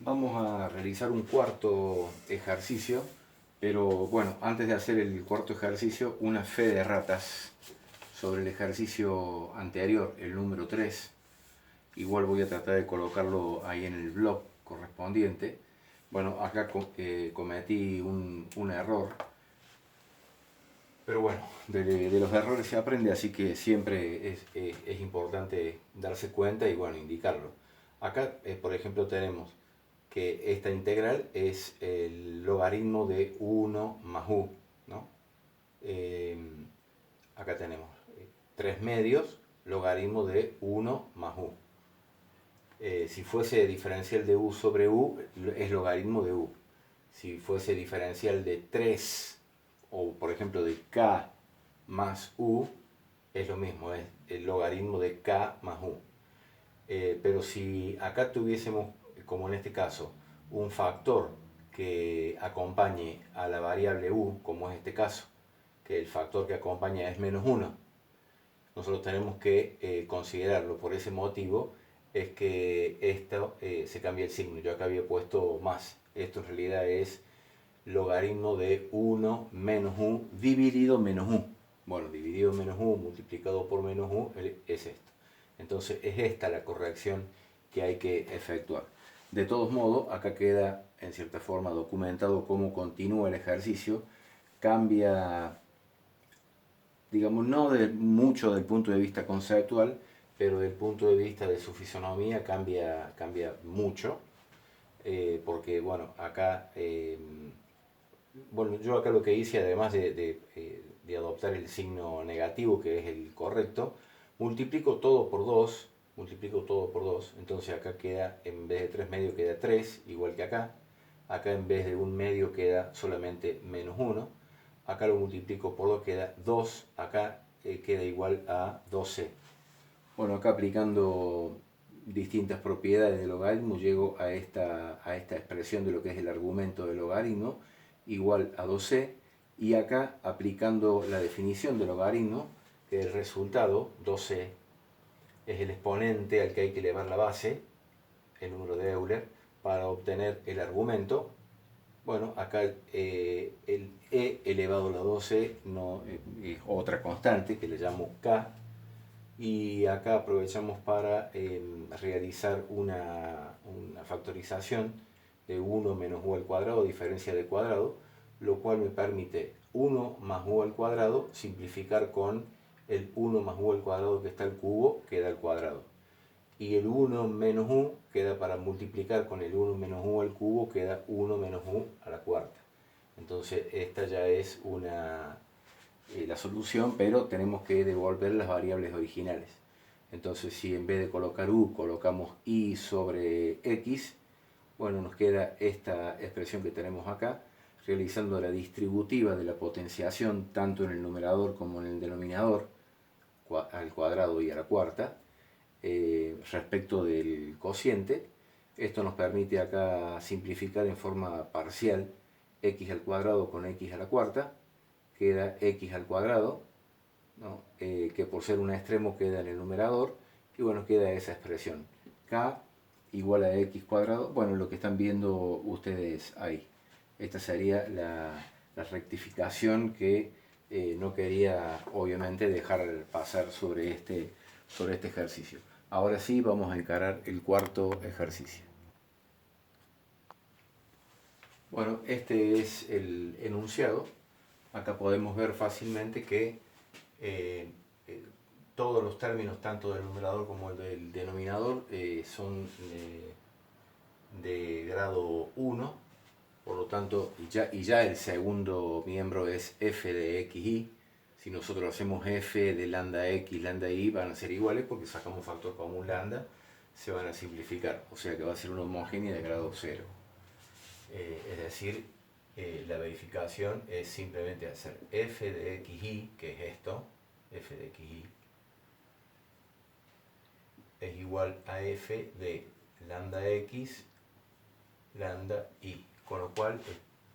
Vamos a realizar un cuarto ejercicio, pero bueno, antes de hacer el cuarto ejercicio, una fe de ratas sobre el ejercicio anterior, el número 3. Igual voy a tratar de colocarlo ahí en el blog correspondiente. Bueno, acá cometí un error, pero bueno, de los errores se aprende, así que siempre es importante darse cuenta y bueno, indicarlo. Acá, por ejemplo, tenemos que esta integral es el logaritmo de 1 más u, ¿no? Eh, Acá tenemos 3 medios, logaritmo de 1 más u. Si fuese diferencial de u sobre u, es logaritmo de u. Si fuese diferencial de 3, o por ejemplo de k más u, es lo mismo, es el logaritmo de k más u. Pero si acá tuviésemos, como en este caso, un factor que acompañe a la variable u, como es este caso, que el factor que acompaña es menos 1, nosotros tenemos que considerarlo. Por ese motivo es que esto se cambia el signo. Yo acá había puesto más. Esto en realidad es logaritmo de 1 menos u dividido menos u. Bueno, dividido menos u multiplicado por menos u es esto. Entonces es esta la corrección que hay que efectuar. De todos modos, acá queda en cierta forma documentado cómo continúa el ejercicio. Cambia, digamos, no mucho del punto de vista conceptual, pero del punto de vista de su fisonomía cambia mucho. Porque, bueno, acá, bueno, yo acá lo que hice, además de adoptar el signo negativo, que es el correcto, multiplico todo por 2, entonces acá queda, en vez de 3 medios queda 3, igual que acá. Acá en vez de un medio queda solamente menos 1. Acá lo multiplico por 2, queda 2, acá queda igual a 12. Bueno, acá aplicando distintas propiedades del logaritmo llego a esta expresión de lo que es el argumento del logaritmo, igual a 2c, y acá aplicando la definición del logaritmo, que el resultado, 2c, es el exponente al que hay que elevar la base, el número de Euler, para obtener el argumento. Bueno, acá el e elevado a la 12 no, es otra constante que le llamo k, y acá aprovechamos para realizar una factorización de 1 menos u al cuadrado, diferencia de cuadrado, lo cual me permite 1 más u al cuadrado simplificar con el 1 más u al cuadrado que está al cubo, queda al cuadrado. Y el 1 menos u queda para multiplicar con el 1 menos u al cubo, queda 1 menos u a la cuarta. Entonces esta ya es la solución, pero tenemos que devolver las variables originales. Entonces si en vez de colocar u colocamos y sobre x, bueno, nos queda esta expresión que tenemos acá, realizando la distributiva de la potenciación tanto en el numerador como en el denominador, al cuadrado y a la cuarta, respecto del cociente. Esto nos permite acá simplificar en forma parcial x al cuadrado con x a la cuarta, queda x al cuadrado, ¿no? Que por ser un extremo queda en el numerador, y bueno, queda esa expresión, k igual a x cuadrado, bueno, lo que están viendo ustedes ahí. Esta sería la rectificación que no quería obviamente dejar pasar sobre este ejercicio. Ahora sí vamos a encarar el cuarto ejercicio. Bueno, este es el enunciado. Acá podemos ver fácilmente que eh, eh, todos los términos, tanto del numerador como el del denominador, son de grado 1, por lo tanto, y ya el segundo miembro es f de xy. Si nosotros hacemos f de lambda x, lambda y, van a ser iguales porque sacamos un factor común lambda, se van a simplificar, o sea que va a ser una homogénea de grado 0. Es decir, la verificación es simplemente hacer f de xy, que es esto, f de xy, es igual a f de lambda x, lambda y, con lo cual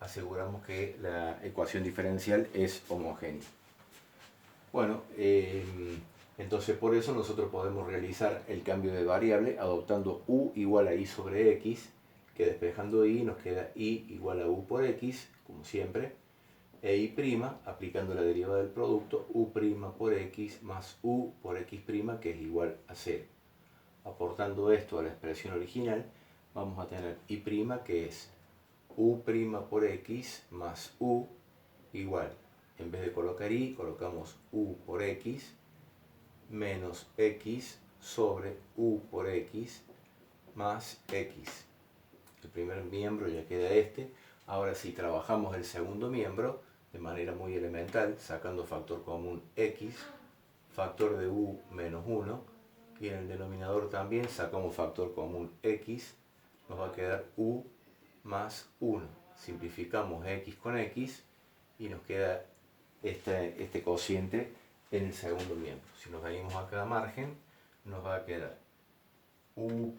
aseguramos que la ecuación diferencial es homogénea. Bueno, entonces por eso nosotros podemos realizar el cambio de variable adoptando u igual a y sobre x, que despejando y nos queda y igual a u por x, como siempre, e y', aplicando la derivada del producto, u' por x más u por x', que es igual a 0. Aportando esto a la expresión original, vamos a tener y', que es u' por x más u igual, en vez de colocar y, colocamos u por x menos x sobre u por x más x. El primer miembro ya queda este. Ahora si trabajamos el segundo miembro de manera muy elemental, sacando factor común x, factor de u menos 1, y en el denominador también sacamos factor común x, nos va a quedar u más 1. Simplificamos x con x y nos queda este cociente en el segundo miembro. Si nos venimos a cada margen, nos va a quedar u'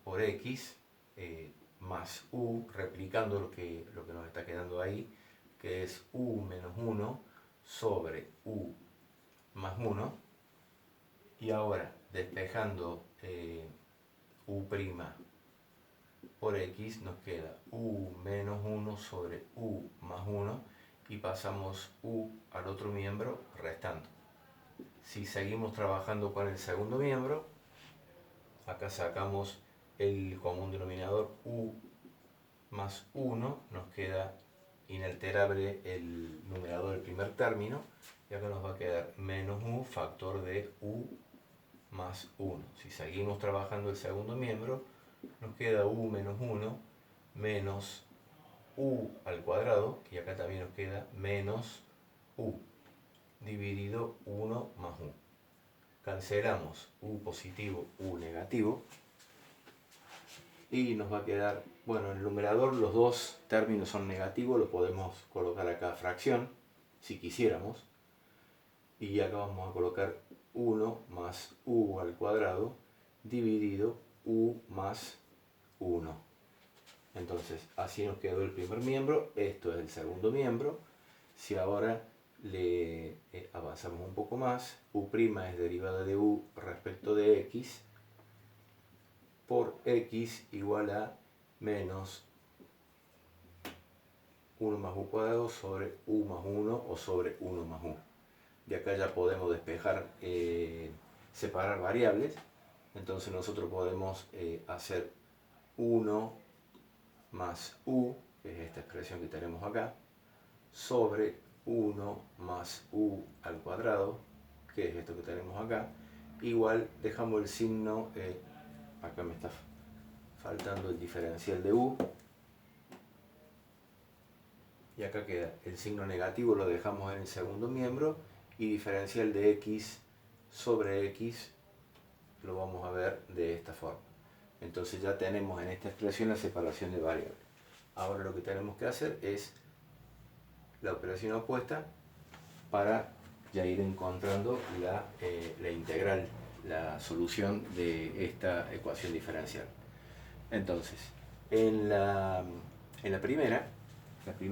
por x más u, replicando lo que nos está quedando ahí, que es u menos 1 sobre u más 1. Y ahora, despejando u' por x, nos queda u menos 1 sobre u más 1, y pasamos u al otro miembro restando. Si seguimos trabajando con el segundo miembro, acá sacamos el común denominador u más 1, nos queda inalterable el numerador del primer término, y acá nos va a quedar menos u factor de u más 1. Si seguimos trabajando el segundo miembro, nos queda u menos 1 menos u al cuadrado, y acá también nos queda menos u dividido 1 más u. Cancelamos u positivo, u negativo, y nos va a quedar, bueno, en el numerador los dos términos son negativos, lo podemos colocar acá fracción, si quisiéramos, y acá vamos a colocar 1 más u al cuadrado dividido u más 1. Entonces, así nos quedó el primer miembro, esto es el segundo miembro. Si ahora le avanzamos un poco más, u' es derivada de u respecto de x, por x igual a menos 1 más u cuadrado sobre u más 1 o sobre 1 más u. De acá ya podemos despejar, separar variables. Entonces nosotros podemos hacer 1 más u, que es esta expresión que tenemos acá, sobre 1 más u al cuadrado, que es esto que tenemos acá, igual dejamos el signo, acá me está faltando el diferencial de u, y acá queda el signo negativo, lo dejamos en el segundo miembro, y diferencial de x sobre x lo vamos a ver de esta forma. Entonces ya tenemos en esta expresión la separación de variables. Ahora lo que tenemos que hacer es la operación opuesta para ya ir encontrando la integral, la solución de esta ecuación diferencial. Entonces, en la primera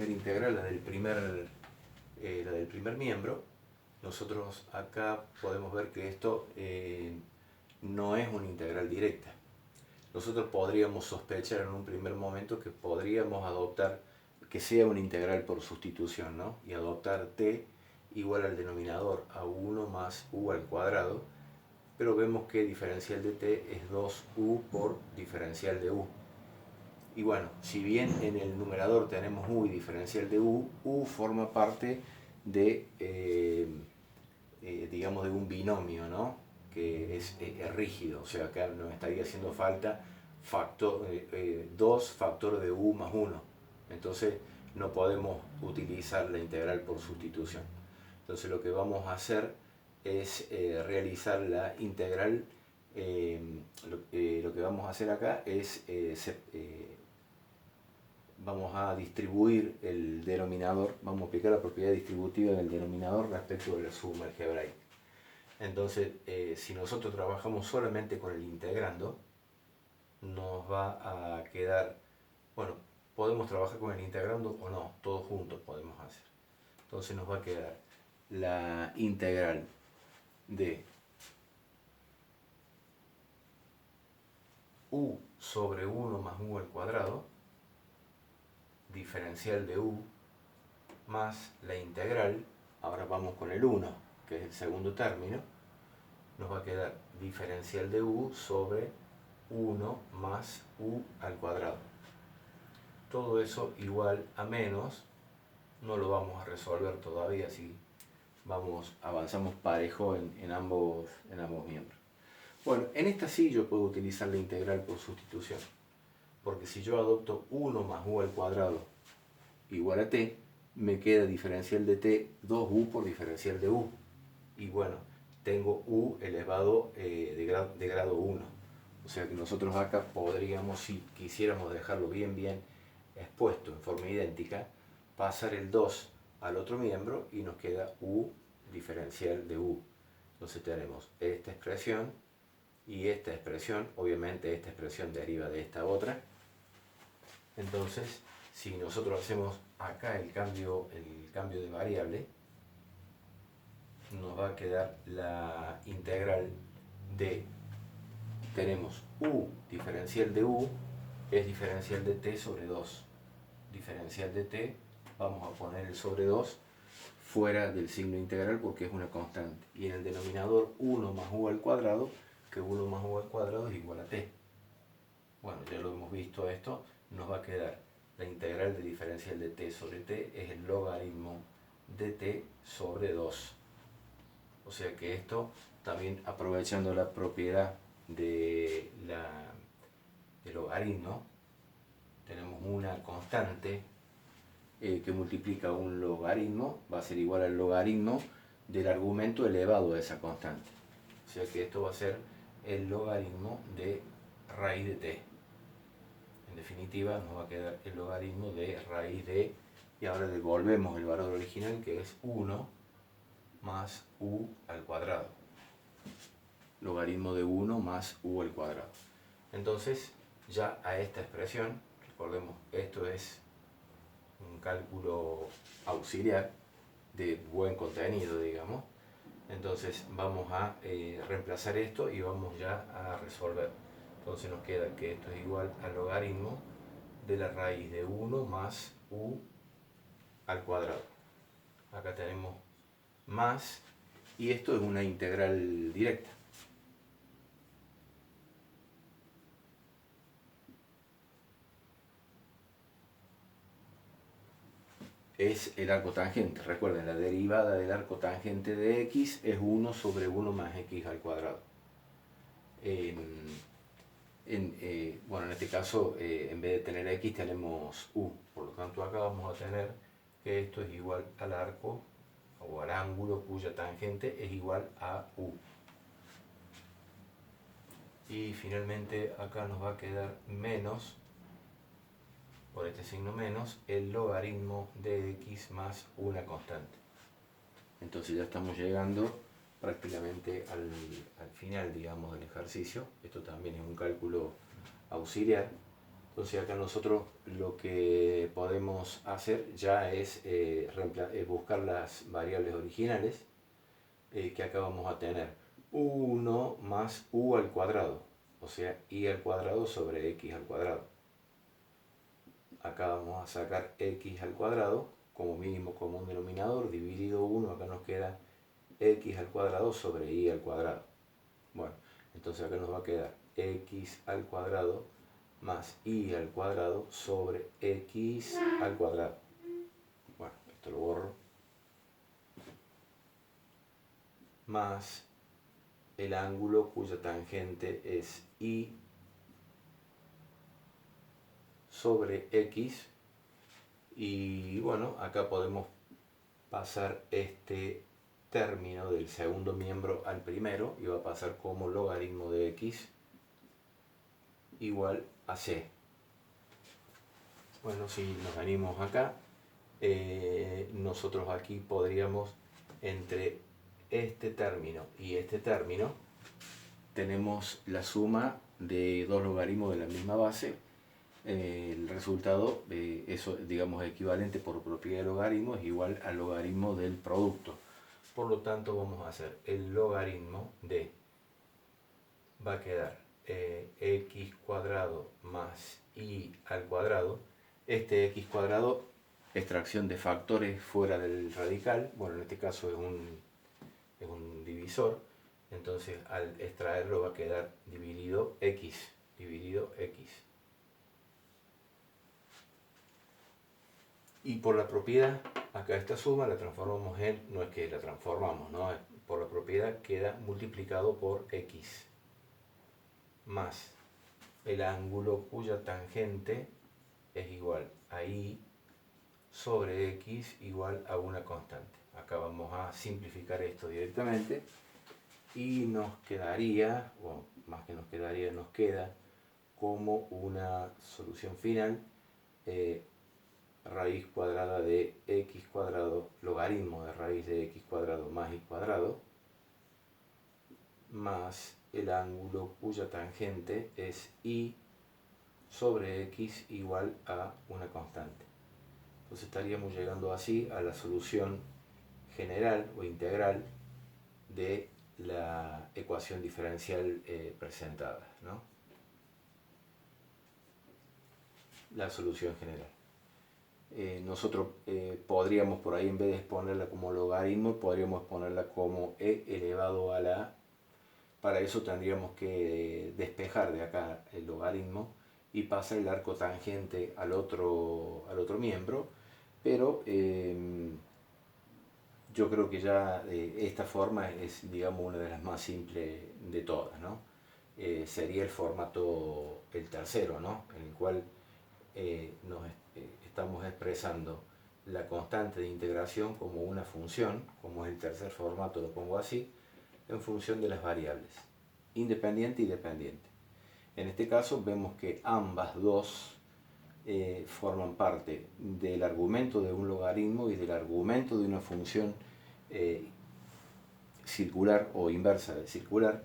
integral, la del primer miembro, nosotros acá podemos ver que esto no es una integral directa. Nosotros podríamos sospechar en un primer momento que podríamos adoptar que sea una integral por sustitución, ¿no? Y adoptar t igual al denominador a 1 más u al cuadrado, pero vemos que diferencial de t es 2u por diferencial de u. Y bueno, si bien en el numerador tenemos u y diferencial de u forma parte de, digamos, de un binomio, ¿no? Que es rígido, o sea, acá nos estaría haciendo falta 2 factor de u más 1. Entonces no podemos utilizar la integral por sustitución. Entonces lo que vamos a hacer es realizar la integral. Lo que vamos a hacer acá es vamos a distribuir el denominador, vamos a aplicar la propiedad distributiva del denominador respecto de la suma algebraica. Entonces, si nosotros trabajamos solamente con el integrando, nos va a quedar, bueno, podemos trabajar con el integrando o no, todos juntos podemos hacer. Entonces nos va a quedar la integral de u sobre 1 más u al cuadrado, diferencial de u, más la integral, ahora vamos con el 1, que es el segundo término, nos va a quedar diferencial de u sobre 1 más u al cuadrado. Todo eso igual a menos, no lo vamos a resolver todavía, si avanzamos parejo en ambos miembros. Bueno, en esta sí yo puedo utilizar la integral por sustitución, porque si yo adopto 1 más u al cuadrado igual a t, me queda diferencial de t 2u por diferencial de u. Y bueno, tengo u elevado de grado 1. O sea que nosotros acá podríamos, si quisiéramos dejarlo bien expuesto en forma idéntica, pasar el 2 al otro miembro y nos queda u diferencial de u. Entonces tenemos esta expresión y esta expresión, obviamente esta expresión deriva de esta otra. Entonces, si nosotros hacemos acá el cambio de variable, nos va a quedar la integral de, tenemos u diferencial de u es diferencial de t sobre 2. Diferencial de t, vamos a poner el sobre 2 fuera del signo integral porque es una constante. Y en el denominador 1 más u al cuadrado, que 1 más u al cuadrado es igual a t. Bueno, ya lo hemos visto esto, nos va a quedar la integral de diferencial de t sobre t es el logaritmo de t sobre 2. O sea que esto, también aprovechando la propiedad del logaritmo, tenemos una constante que multiplica un logaritmo, va a ser igual al logaritmo del argumento elevado a esa constante. O sea que esto va a ser el logaritmo de raíz de t. En definitiva, nos va a quedar el logaritmo de raíz de, y ahora devolvemos el valor original que es 1 más u al cuadrado. Logaritmo de 1 más u al cuadrado. Entonces, ya a esta expresión, recordemos, esto es un cálculo auxiliar de buen contenido, digamos. Entonces vamos a reemplazar esto y vamos ya a resolver. Entonces nos queda que esto es igual al logaritmo de la raíz de 1 más u al cuadrado. Acá tenemos más, y esto es una integral directa. Es el arco tangente. Recuerden, la derivada del arco tangente de x es 1 sobre 1 más x al cuadrado. Bueno, en este caso, en vez de tener x, tenemos u. Por lo tanto, acá vamos a tener que esto es igual al arco o al ángulo cuya tangente es igual a u. Y finalmente acá nos va a quedar menos, por este signo menos, el logaritmo de x más una constante. Entonces ya estamos llegando prácticamente al final, digamos, del ejercicio. Esto también es un cálculo auxiliar. Entonces acá nosotros lo que podemos hacer ya es buscar las variables originales, que acá vamos a tener 1 más u al cuadrado, o sea, y al cuadrado sobre x al cuadrado. Acá vamos a sacar x al cuadrado como mínimo común denominador, dividido 1, acá nos queda x al cuadrado sobre y al cuadrado. Bueno, entonces acá nos va a quedar x al cuadrado más y al cuadrado sobre x al cuadrado. Bueno, esto lo borro. Más el ángulo cuya tangente es y sobre x. Y bueno, acá podemos pasar este término del segundo miembro al primero y va a pasar como logaritmo de x igual a c. Bueno, si nos venimos acá, nosotros aquí podríamos, entre este término y este término, tenemos la suma de dos logaritmos de la misma base. El resultado, eso digamos equivalente por propiedad de logaritmo, es igual al logaritmo del producto. Por lo tanto, vamos a hacer el logaritmo de, va a quedar x cuadrado más y al cuadrado. Este x cuadrado, extracción de factores fuera del radical, bueno, en este caso es un divisor, entonces al extraerlo va a quedar dividido x. Y por la propiedad, acá esta suma la transformamos en, no es que la transformamos, ¿no? Por la propiedad queda multiplicado por x más el ángulo cuya tangente es igual a y sobre x igual a una constante. Acá vamos a simplificar esto directamente y nos quedaría, o más que nos quedaría, nos queda como una solución final raíz cuadrada de x cuadrado, logaritmo de raíz de x cuadrado más y cuadrado, más el ángulo cuya tangente es y sobre x igual a una constante. Entonces estaríamos llegando así a la solución general o integral de la ecuación diferencial presentada, ¿no? La solución general. Nosotros podríamos por ahí, en vez de exponerla como logaritmo, podríamos ponerla como e elevado a la a. Para eso tendríamos que despejar de acá el logaritmo y pasar el arco tangente al otro miembro, pero yo creo que ya esta forma es, digamos, una de las más simples de todas, ¿no? Sería el formato, el tercero, ¿no? En el cual estamos expresando la constante de integración como una función, como es el tercer formato, lo pongo así, en función de las variables, independiente y dependiente. En este caso vemos que ambas dos forman parte del argumento de un logaritmo y del argumento de una función circular o inversa de circular,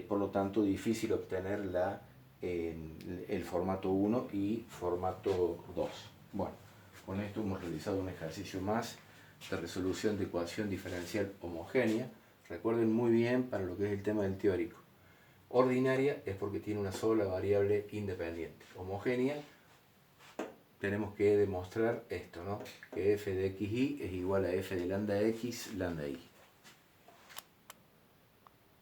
por lo tanto difícil obtener el formato 1 y formato 2. Bueno, con esto hemos realizado un ejercicio más de resolución de ecuación diferencial homogénea. Recuerden muy bien para lo que es el tema del teórico. Ordinaria es porque tiene una sola variable independiente. Homogénea, tenemos que demostrar esto, ¿no? Que f de xy es igual a f de lambda x, lambda y.